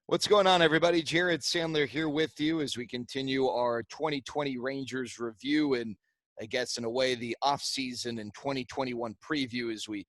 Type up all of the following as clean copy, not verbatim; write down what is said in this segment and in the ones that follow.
What's going on, everybody? Jared Sandler here with you as we continue our 2020 Rangers review and, I guess, in a way, the offseason and 2021 preview as we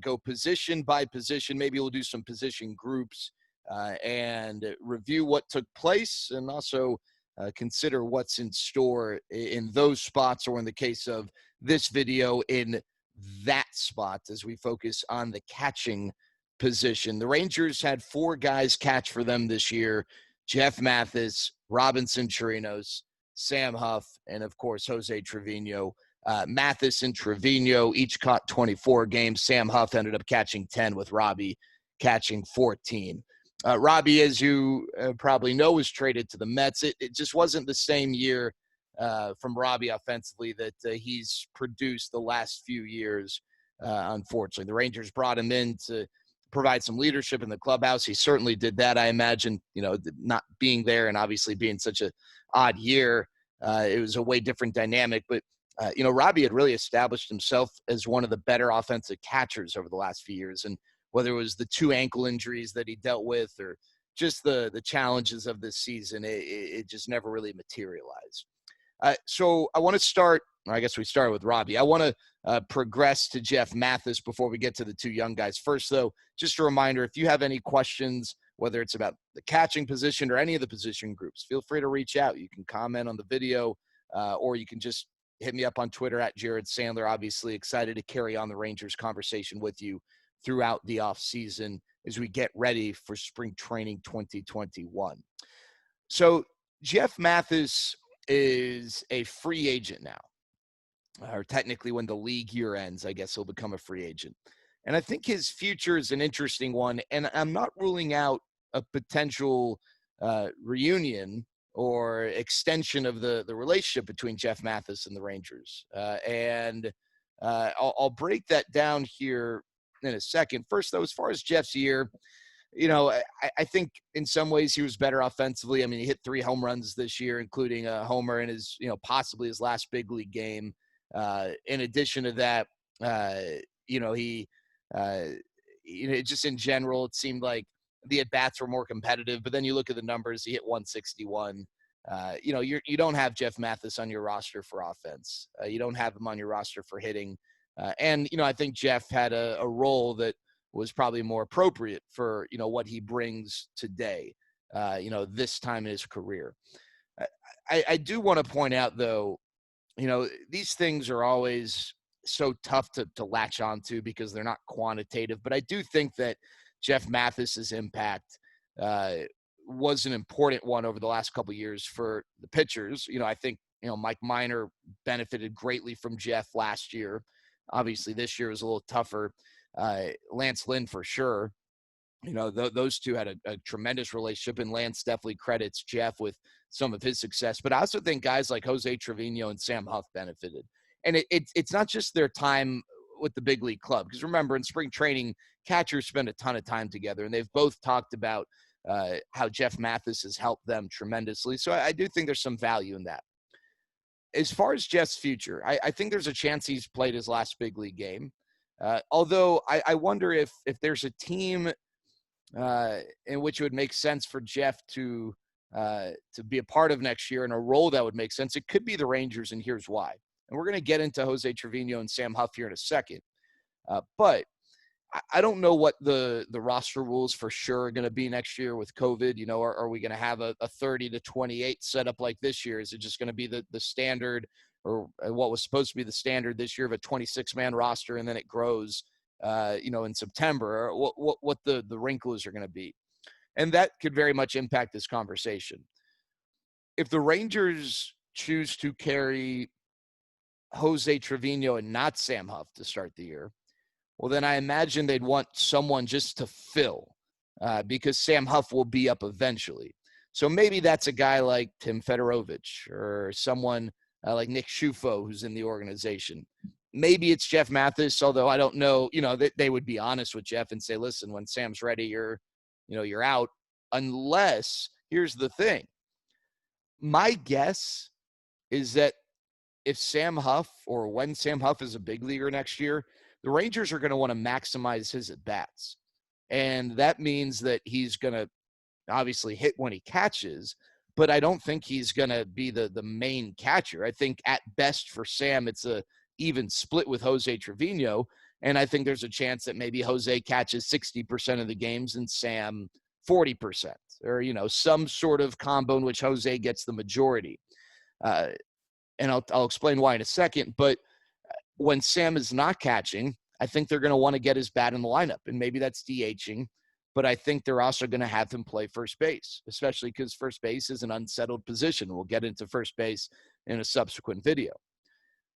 go position by position. Maybe we'll do some position groups and review what took place and also consider what's in store in those spots, or in the case of this video, in that spot as we focus on the catching position. The Rangers had four guys catch for them this year: Jeff Mathis, Robinson Chirinos, Sam Huff, and of course Jose Trevino. Mathis and Trevino each caught 24 games. Sam Huff ended up catching 10, with Robbie catching 14. Robbie, as you probably know, was traded to the Mets. It just wasn't the same year from Robbie offensively that he's produced the last few years, unfortunately. The Rangers brought him in to provide some leadership in the clubhouse. He certainly did that. I imagine, not being there and obviously being such an odd year, it was a way different dynamic. But, Robbie had really established himself as one of the better offensive catchers over the last few years. And whether it was the two ankle injuries that he dealt with or just the challenges of this season, it just never really materialized. So I want to start, or I guess we started with Robbie. I want to progress to Jeff Mathis before we get to the two young guys. First, though, just a reminder, if you have any questions, whether it's about the catching position or any of the position groups, feel free to reach out. You can comment on the video, or you can just hit me up on Twitter at Jared Sandler. Obviously excited to carry on the Rangers conversation with you throughout the offseason as we get ready for spring training 2021. So Jeff Mathis is a free agent now, or technically when the league year ends, I guess he'll become a free agent. And I think his future is an interesting one, and I'm not ruling out a potential reunion or extension of the relationship between Jeff Mathis and the Rangers. I'll break that down here in a second. First, though, as far as Jeff's year, I think in some ways he was better offensively. I mean, he hit 3 home runs this year, including a homer in his, possibly his last big league game. In addition to that, just in general, it seemed like the at-bats were more competitive. But then you look at the numbers, he hit 161. You don't have Jeff Mathis on your roster for offense. You don't have him on your roster for hitting. I think Jeff had a role that was probably more appropriate for, what he brings today, this time in his career. I do want to point out, though, these things are always so tough to latch onto because they're not quantitative. But I do think that Jeff Mathis's impact was an important one over the last couple of years for the pitchers. I think, Mike Minor benefited greatly from Jeff last year. Obviously, this year was a little tougher. Lance Lynn, for sure. Those two had a tremendous relationship, and Lance definitely credits Jeff with some of his success. But I also think guys like Jose Trevino and Sam Huff benefited. And it's not just their time with the big league club, because remember, in spring training, catchers spend a ton of time together, and they've both talked about how Jeff Mathis has helped them tremendously. So I do think there's some value in that. As far as Jeff's future, I think there's a chance he's played his last big league game. Although I wonder if there's a team in which it would make sense for Jeff to be a part of next year in a role that would make sense. It could be the Rangers, and here's why. And we're going to get into Jose Trevino and Sam Huff here in a second. But I don't know what the roster rules for sure are going to be next year with COVID. Are we going to have a 30 to 28 setup like this year? Is it just going to be the standard, or what was supposed to be the standard this year of a 26-man roster, and then it grows, in September? Or what the wrinkles are going to be? And that could very much impact this conversation. If the Rangers choose to carry Jose Trevino and not Sam Huff to start the year, well, then I imagine they'd want someone just to fill, because Sam Huff will be up eventually. So maybe that's a guy like Tim Fedorovich, or someone like Nick Schufo, who's in the organization. Maybe it's Jeff Mathis, although I don't know, they would be honest with Jeff and say, listen, when Sam's ready, you're out. Unless, here's the thing. My guess is that if Sam Huff, or when Sam Huff is a big leaguer next year, the Rangers are going to want to maximize his at-bats. And that means that he's going to obviously hit when he catches, but I don't think he's going to be the main catcher. I think at best for Sam, it's a even split with Jose Trevino. And I think there's a chance that maybe Jose catches 60% of the games and Sam 40%, or, some sort of combo in which Jose gets the majority. And I'll explain why in a second. But when Sam is not catching, I think they're going to want to get his bat in the lineup. And maybe that's DHing. But I think they're also going to have him play first base, especially because first base is an unsettled position. We'll get into first base in a subsequent video.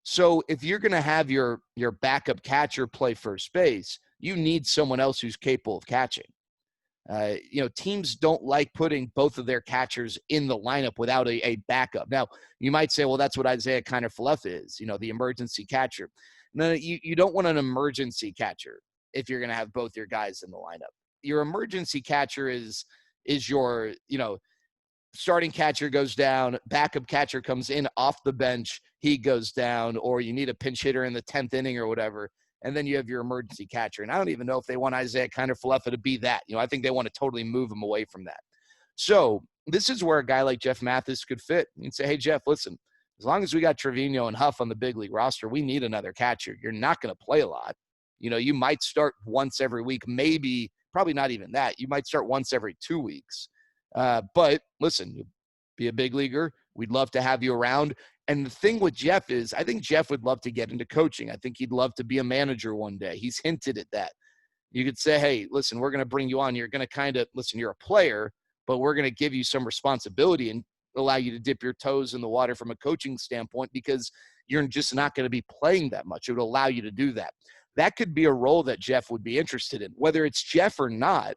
So if you're going to have your backup catcher play first base, you need someone else who's capable of catching. Teams don't like putting both of their catchers in the lineup without a backup. Now, you might say, well, that's what Isaiah Kiner-Falefa is, the emergency catcher. No, you don't want an emergency catcher if you're going to have both your guys in the lineup. Your emergency catcher is your, starting catcher goes down, backup catcher comes in off the bench, he goes down, or you need a pinch hitter in the 10th inning or whatever, and then you have your emergency catcher. And I don't even know if they want Isaiah Kiner-Falefa to be that. I think they want to totally move him away from that. So this is where a guy like Jeff Mathis could fit. You can say, hey, Jeff, listen, as long as we got Trevino and Huff on the big league roster, we need another catcher. You're not going to play a lot. You might start once every week, maybe, probably not even that. You might start once every 2 weeks. But listen, you'll be a big leaguer. We'd love to have you around. And the thing with Jeff is, I think Jeff would love to get into coaching. I think he'd love to be a manager one day. He's hinted at that. You could say, hey, listen, we're going to bring you on. You're going to you're a player, but we're going to give you some responsibility and allow you to dip your toes in the water from a coaching standpoint, because you're just not going to be playing that much. It would allow you to do that. That could be a role that Jeff would be interested in. Whether it's Jeff or not,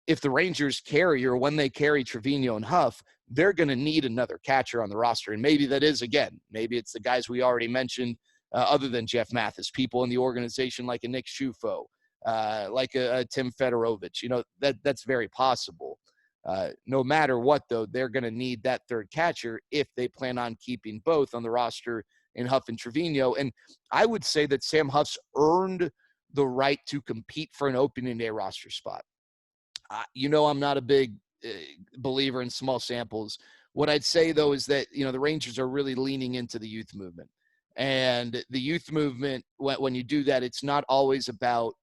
if the Rangers carry, or when they carry Trevino and Huff, they're going to need another catcher on the roster. And maybe that is, again, maybe it's the guys we already mentioned, other than Jeff Mathis, people in the organization like a Nick Schufo, like a Tim Fedorovich. That's very possible. No matter what, though, they're going to need that third catcher if they plan on keeping both on the roster in Huff and Trevino. And I would say that Sam Huff's earned the right to compete for an opening day roster spot. I'm not a big believer in small samples. What I'd say, though, is that, the Rangers are really leaning into the youth movement. And the youth movement, when you do that, it's not always about,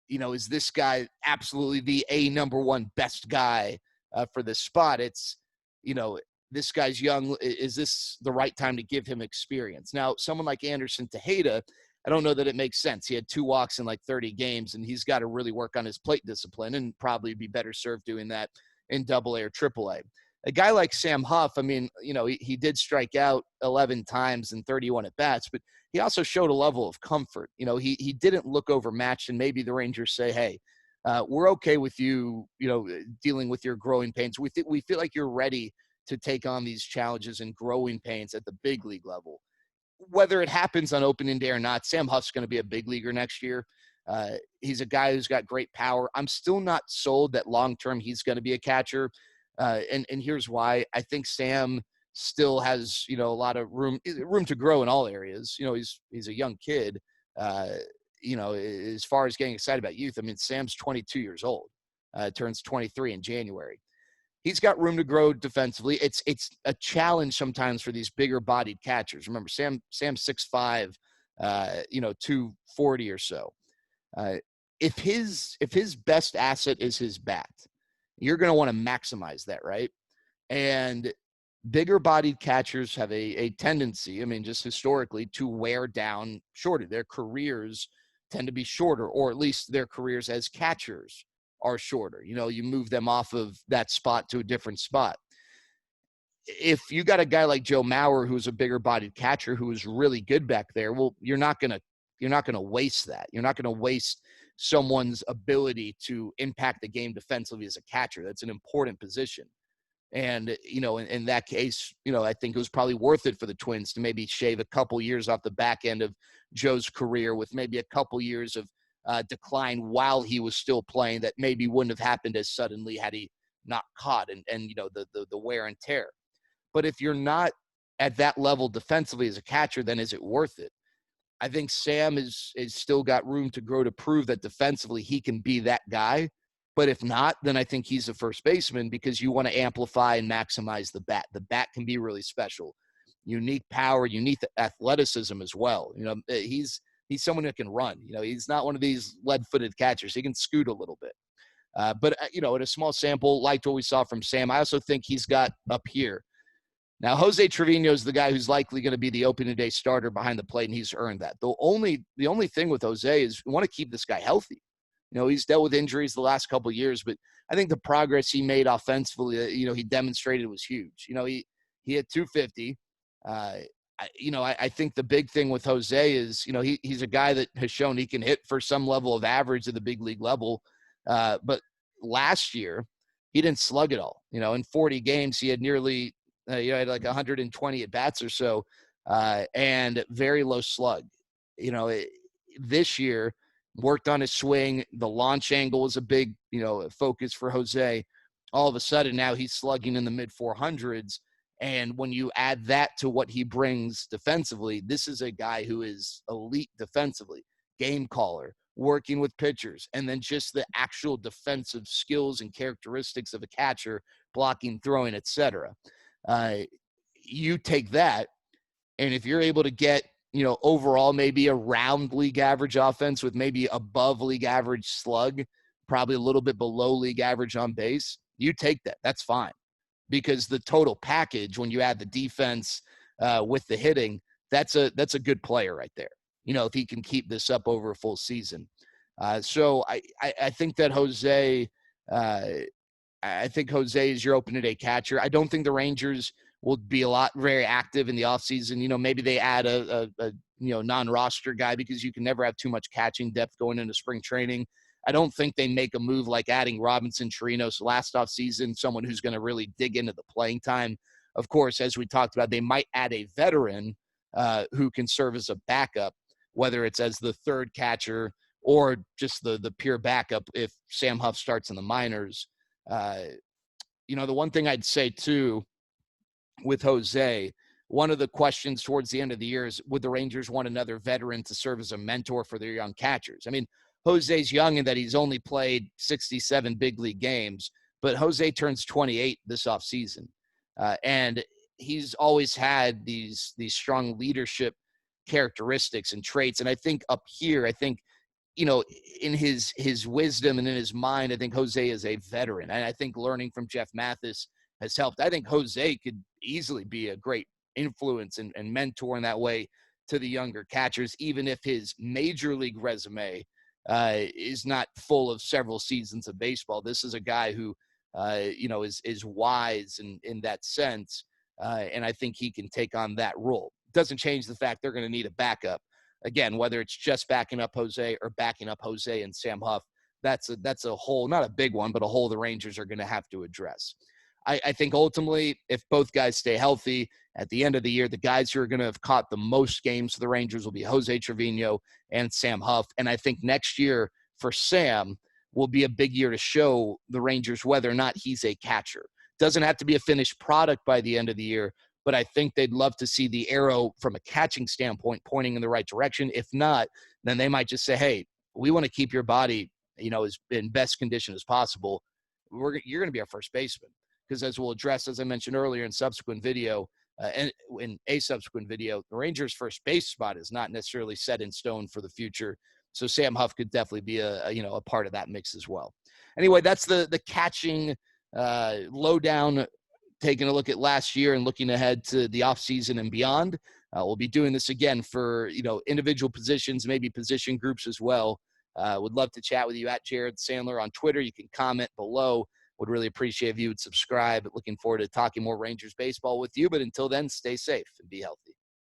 is this guy absolutely the number one best guy for this spot? It's, this guy's young. Is this the right time to give him experience? Now, someone like Anderson Tajeda, I don't know that it makes sense. He had 2 walks in like 30 games, and he's got to really work on his plate discipline and probably be better served doing that in AA or AAA. A guy like Sam Huff, he did strike out 11 times and 31 at-bats, but he also showed a level of comfort. He didn't look overmatched, and maybe the Rangers say, hey, we're okay with you, dealing with your growing pains. We feel like you're ready to take on these challenges and growing pains at the big league level. Whether it happens on opening day or not, Sam Huff's going to be a big leaguer next year. He's a guy who's got great power. I'm still not sold that long-term he's going to be a catcher. And here's why. I think Sam still has, a lot of room to grow in all areas. He's a young kid. As far as getting excited about youth, Sam's 22 years old, turns 23 in January. He's got room to grow defensively. It's a challenge sometimes for these bigger bodied catchers. Remember, Sam's 6'5", 240 or so. If his best asset is his bat, you're going to want to maximize that, right? And bigger bodied catchers have a tendency, just historically, to wear down shorter. Their careers tend to be shorter, or at least their careers as catchers are shorter. You move them off of that spot to a different spot. If you got a guy like Joe Mauer, who's a bigger bodied catcher, who is really good back there, well, you're not going to waste that. You're not going to waste someone's ability to impact the game defensively as a catcher. That's an important position. And, in that case, I think it was probably worth it for the Twins to maybe shave a couple years off the back end of Joe's career, with maybe a couple years of decline while he was still playing, that maybe wouldn't have happened as suddenly had he not caught and the wear and tear. But if you're not at that level defensively as a catcher, then is it worth it? I think Sam is still got room to grow to prove that defensively he can be that guy. But if not, then I think he's a first baseman because you want to amplify and maximize the bat. The bat can be really special. Unique power, unique athleticism as well. He's someone who can run. He's not one of these lead-footed catchers. He can scoot a little bit. But in a small sample, liked what we saw from Sam. I also think he's got up here. Now, Jose Trevino is the guy who's likely going to be the opening day starter behind the plate, and he's earned that. The only thing with Jose is we want to keep this guy healthy. He's dealt with injuries the last couple of years, but I think the progress he made offensively, he demonstrated was huge. He hit 250. I think the big thing with Jose is, he's a guy that has shown he can hit for some level of average at the big league level. But last year, he didn't slug it all. In 40 games, he had nearly, had like 120 at bats or so, and very low slug. This year, worked on his swing. The launch angle was a big, focus for Jose. All of a sudden, now he's slugging in the mid 400s. And when you add that to what he brings defensively, this is a guy who is elite defensively, game caller, working with pitchers, and then just the actual defensive skills and characteristics of a catcher, blocking, throwing, etc. You take that, and if you're able to get, overall maybe around league average offense with maybe above league average slug, probably a little bit below league average on base, you take that. That's fine. Because the total package, when you add the defense with the hitting, that's a good player right there. If he can keep this up over a full season. So I think that Jose, Jose is your opening day catcher. I don't think the Rangers will be very active in the offseason. Maybe they add a non-roster guy because you can never have too much catching depth going into spring training. I don't think they make a move like adding Robinson Chirinos last offseason, someone who's going to really dig into the playing time. Of course, as we talked about, they might add a veteran who can serve as a backup, whether it's as the third catcher or just the pure backup if Sam Huff starts in the minors. The one thing I'd say, too, with Jose, one of the questions towards the end of the year is, would the Rangers want another veteran to serve as a mentor for their young catchers? I mean, Jose's young in that he's only played 67 big league games, but Jose turns 28 this offseason. And he's always had these strong leadership characteristics and traits. And I think up here, in his wisdom and in his mind, I think Jose is a veteran. And I think learning from Jeff Mathis has helped. I think Jose could easily be a great influence and mentor in that way to the younger catchers, even if his major league resume is not full of several seasons of baseball. This is a guy who, is wise in that sense. And I think he can take on that role. Doesn't change the fact they're going to need a backup. Again, whether it's just backing up Jose or backing up Jose and Sam Huff, that's a hole, not a big one, but a hole the Rangers are going to have to address. I think ultimately, if both guys stay healthy at the end of the year, the guys who are going to have caught the most games for the Rangers will be Jose Trevino and Sam Huff. And I think next year for Sam will be a big year to show the Rangers whether or not he's a catcher. Doesn't have to be a finished product by the end of the year, but I think they'd love to see the arrow from a catching standpoint pointing in the right direction. If not, then they might just say, hey, we want to keep your body, as in best condition as possible. You're going to be our first baseman. Because as we'll address, as I mentioned earlier in subsequent video, and in a subsequent video, the Rangers' first base spot is not necessarily set in stone for the future. So Sam Huff could definitely be a part of that mix as well. Anyway, that's the catching lowdown, taking a look at last year and looking ahead to the offseason and beyond. We'll be doing this again for individual positions, maybe position groups as well. Would love to chat with you at Jared Sandler on Twitter. You can comment below. Would really appreciate if you would subscribe. Looking forward to talking more Rangers baseball with you. But until then, stay safe and be healthy.